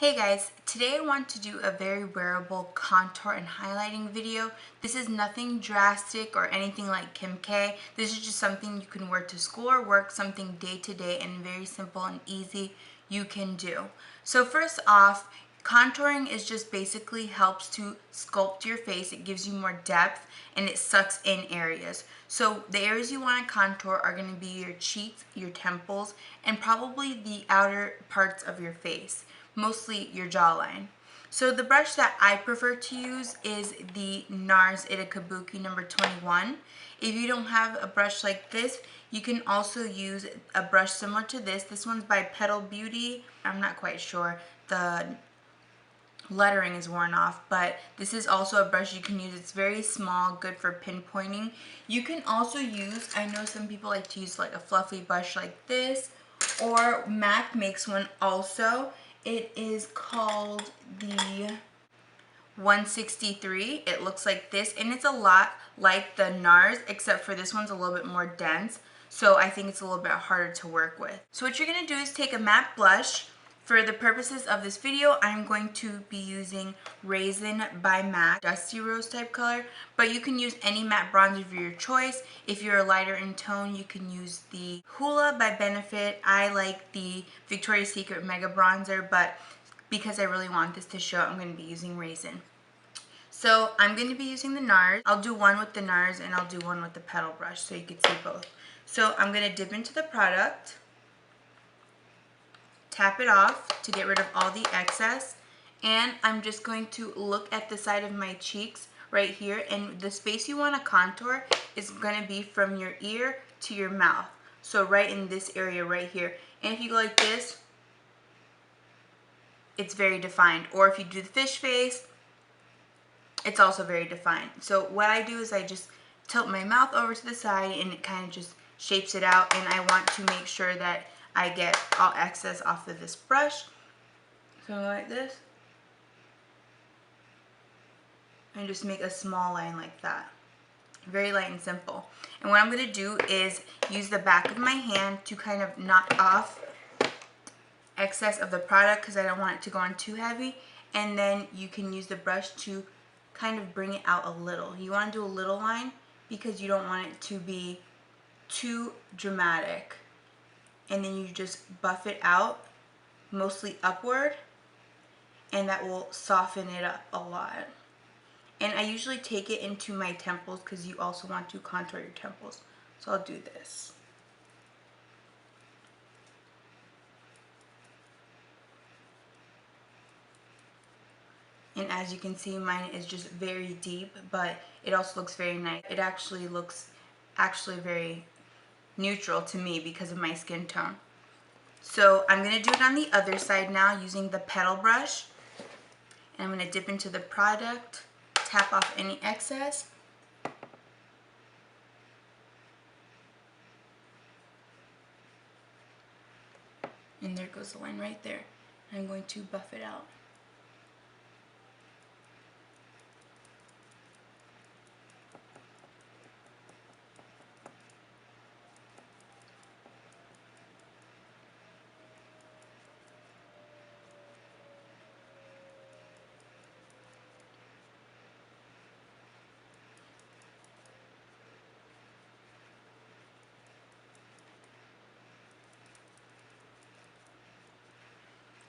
Hey guys, today I want to do a very wearable contour and highlighting video. This is nothing drastic or anything like Kim K. This is just something you can wear to school or work, something day to day and very simple and easy you can do. So first off, contouring is just basically helps to sculpt your face. It gives you more depth and it sucks in areas. So the areas you want to contour are going to be your cheeks, your temples, and probably the outer parts of your face, mostly your jawline. So the brush that I prefer to use is the NARS Ita Kabuki number 21. If you don't have a brush like this, you can also use a brush similar to this. This one's by Petal Beauty. I'm not quite sure. The lettering is worn off, but this is also a brush you can use. It's very small, good for pinpointing. You can also use, I know some people like to use like a fluffy brush like this, or MAC makes one also. It is called the 163. It looks like this, and it's a lot like the NARS, except for this one's a little bit more dense, so I think it's a little bit harder to work with. So what you're going to do is take a matte blush. For the purposes of this video, I'm going to be using Raisin by MAC, Dusty Rose type color, but you can use any matte bronzer of your choice. If you're a lighter in tone, you can use the Hoola by Benefit. I like the Victoria's Secret Mega Bronzer, but because I really want this to show, I'm going to be using Raisin. So I'm going to be using the NARS. I'll do one with the NARS and I'll do one with the Petal brush so you can see both. So I'm going to dip into the product, tap it off to get rid of all the excess, and I'm just going to look at the side of my cheeks right here, and the space you want to contour is going to be from your ear to your mouth. So right in this area right here. And if you go like this, it's very defined. Or if you do the fish face, it's also very defined. So what I do is I just tilt my mouth over to the side and it kind of just shapes it out, and I want to make sure that I get all excess off of this brush. So like this. And just make a small line like that. Very light and simple. And what I'm going to do is use the back of my hand to kind of knock off excess of the product because I don't want it to go on too heavy. And then you can use the brush to kind of bring it out a little. You want to do a little line because you don't want it to be too dramatic. And then you just buff it out, mostly upward, and that will soften it up a lot. And I usually take it into my temples because you also want to contour your temples. So I'll do this. And as you can see, mine is just very deep, but it also looks very nice. It actually looks very neutral to me because of my skin tone. So I'm going to do it on the other side now using the Petal brush. And I'm going to dip into the product, tap off any excess. And there goes the line right there. I'm going to buff it out.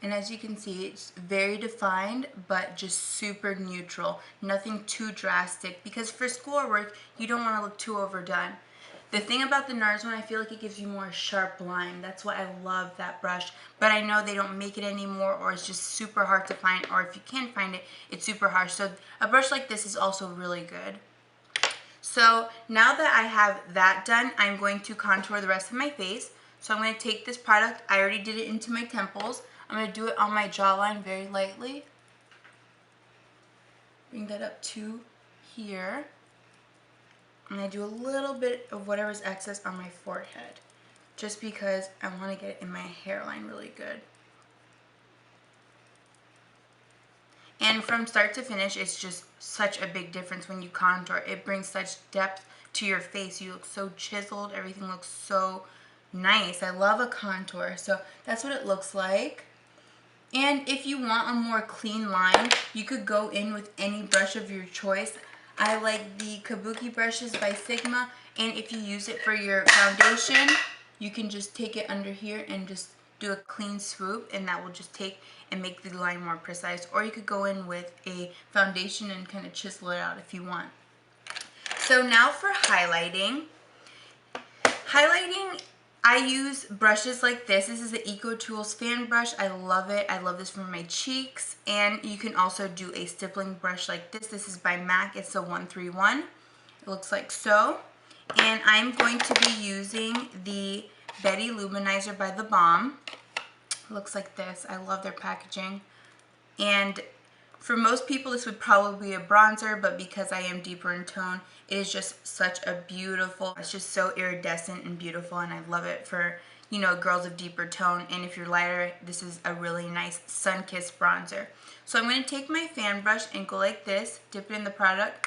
And as you can see, it's very defined, but just super neutral. Nothing too drastic, because for school or work, you don't want to look too overdone. The thing about the NARS one, I feel like it gives you more sharp line. That's why I love that brush. But I know they don't make it anymore, or it's just super hard to find, or if you can find it, it's super hard. So a brush like this is also really good. So now that I have that done, I'm going to contour the rest of my face. So I'm going to take this product, I already did it into my temples. I'm going to do it on my jawline very lightly. Bring that up to here. I'm going to do a little bit of whatever's excess on my forehead, just because I want to get it in my hairline really good. And from start to finish, it's just such a big difference when you contour. It brings such depth to your face. You look so chiseled. Everything looks so nice. I love a contour. So that's what it looks like. And if you want a more clean line, you could go in with any brush of your choice. I like the Kabuki brushes by Sigma, and if you use it for your foundation, you can just take it under here and just do a clean swoop, and that will just take and make the line more precise. Or you could go in with a foundation and kind of chisel it out if you want. So now for highlighting. Highlighting, I use brushes like this. This is the Eco Tools fan brush. I love it. I love this for my cheeks. And you can also do a stippling brush like this. This is by MAC. It's a 131. It looks like so. And I'm going to be using the Betty Luminizer by the Balm. It looks like this. I love their packaging. And for most people, this would probably be a bronzer, but because I am deeper in tone, it is just such a beautiful, it's just so iridescent and beautiful, and I love it for, you know, girls of deeper tone. And if you're lighter, this is a really nice sun-kissed bronzer. So I'm going to take my fan brush and go like this, dip it in the product,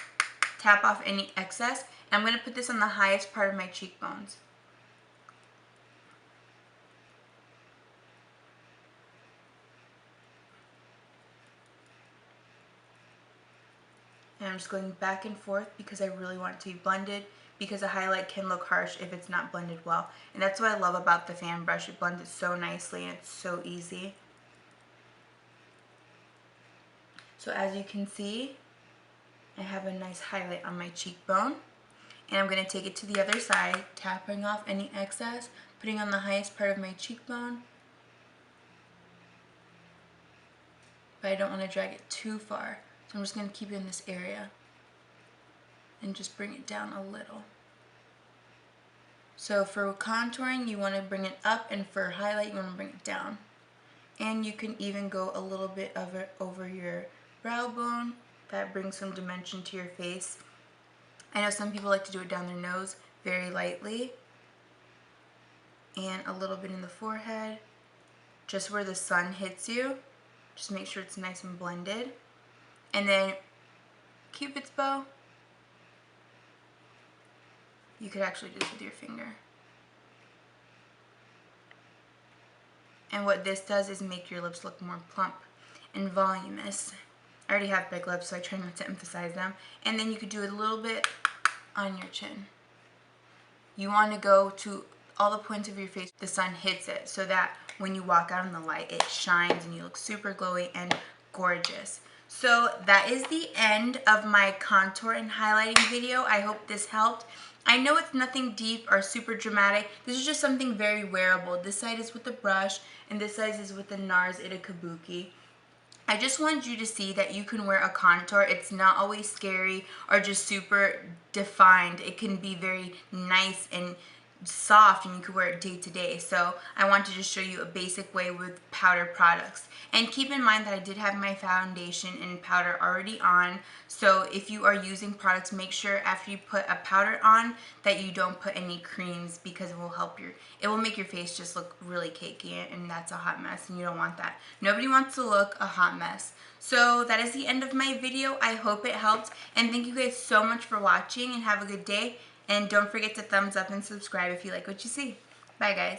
tap off any excess, and I'm going to put this on the highest part of my cheekbones. And I'm just going back and forth because I really want it to be blended, because a highlight can look harsh if it's not blended well. And that's what I love about the fan brush. It blends it so nicely and it's so easy. So as you can see, I have a nice highlight on my cheekbone. And I'm going to take it to the other side, tapping off any excess, putting on the highest part of my cheekbone. But I don't want to drag it too far. So I'm just going to keep it in this area and just bring it down a little. So for contouring, you want to bring it up, and for highlight, you want to bring it down. And you can even go a little bit of it over your brow bone. That brings some dimension to your face. I know some people like to do it down their nose very lightly. And a little bit in the forehead, just where the sun hits you. Just make sure it's nice and blended. And then Cupid's bow, you could actually do this with your finger. And what this does is make your lips look more plump and voluminous. I already have big lips, so I try not to emphasize them. And then you could do it a little bit on your chin. You want to go to all the points of your face the sun hits it, so that when you walk out in the light, it shines and you look super glowy and gorgeous. So that is the end of my contour and highlighting video. I hope this helped. I know it's nothing deep or super dramatic. This is just something very wearable. This side is with the brush, and this side is with the NARS Ita Kabuki. I just wanted you to see that you can wear a contour. It's not always scary or just super defined. It can be very nice and soft, and you can wear it day to day. So I want to just show you a basic way with powder products. And keep in mind that I did have my foundation and powder already on. So if you are using products, make sure after you put a powder on that you don't put any creams, because it will make your face just look really cakey, and that's a hot mess, and you don't want that. Nobody wants to look a hot mess. So that is the end of my video. I hope it helped, and thank you guys so much for watching, and have a good day. And don't forget to thumbs up and subscribe if you like what you see. Bye guys.